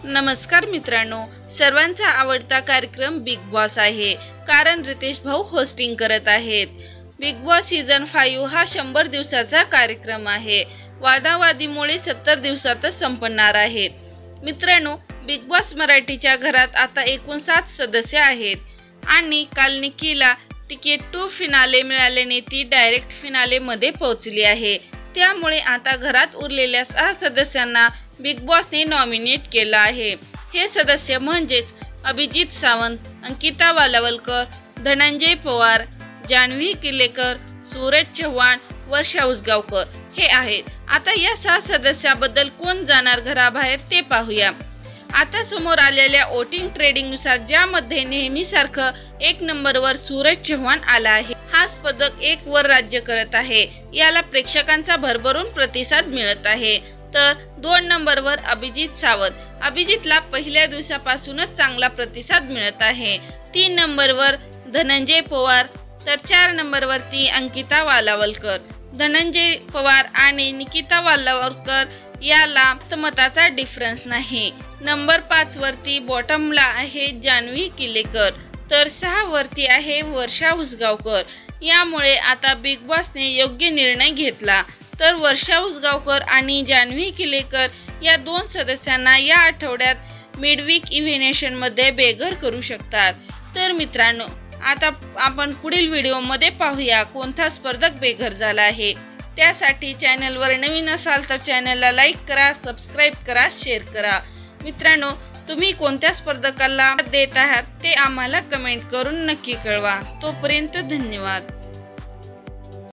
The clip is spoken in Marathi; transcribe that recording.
नमस्कार मित्रांनो, सर्वांचा आवडता कार्यक्रम बिग बॉस आहे, कारण रितेश भाऊ होस्टिंग करत आहेत। बिग बॉस सीझन 5 हा 100 दिवसाचा कार्यक्रम आहे। वादावादीमुळे 70 दिवसातच संपणार आहे। मित्रांनो, बिग बॉस मराठीच्या घरात आता एकूण 7 सदस्य आहेत आणि काल निकीला तिकीट टू फिनाले मिळाल्याने ती डायरेक्ट फिनाले मध्ये पोहोचली आहे। त्यामुळे आता घरात उरलेल्या 6 सदस्यांना बिग बॉसने नॉमिनेट केला आहे। हे सदस्य म्हणजेच अभिजित सावंत, अंकिता वालावलकर, धनंजय पवार, जान्हवी किल्लेकर, सूरज चव्हाण, वर्षा उसगावकर हे आहेत। आता या 6 सदस्याबद्दल कोण जाणार घराबाहेर ते पाहूया। आता समोर आलेल्या वोटिंग ट्रेडिंगनुसार ज्यामध्ये नेहमीसारखं 1 नंबरवर सूरज चव्हाण आला आहे। हा स्पर्धक 1 वर राज्य करत आहे। याला प्रेक्षकांचा भरभरून प्रतिसाद मिळत आहे। तर 2 नंबरवर अभिजित सावंत, अभिजितला पहिल्या दिवसापासूनच चांगला प्रतिसाद मिळत आहे। 3 नंबरवर धनंजय पवार, तर 4 नंबरवरती अंकिता वालावलकर। धनंजय पवार आणि निकिता वालावलकर याला मताचा डिफरन्स नाही। नंबर 5 वरती बॉटमला आहे जान्हवी किल्लेकर, तर 6 वरती आहे वर्षा उसगावकर। यामुळे आता बिग बॉसने योग्य निर्णय घेतला, तर वर्षा उसगावकर आणि जान्हवी किल्लेकर या 2 सदस्यांना या आठवड्यात मिडवीक इव्हिनेशन मध्ये बेघर करू शकतात। तर मित्रांनो, आता आपण पुढील व्हिडिओमध्ये पाहूया कोणता स्पर्धक बेघर झाला आहे। त्यासाठी चॅनलवर नवीन असाल तर चॅनलला लाईक करा, सबस्क्राईब करा, शेअर करा। मित्रांनो, तुम्ही कोणत्या स्पर्धकाला देत आहात ते आम्हाला कमेंट करून नक्की कळवा। तोपर्यंत धन्यवाद।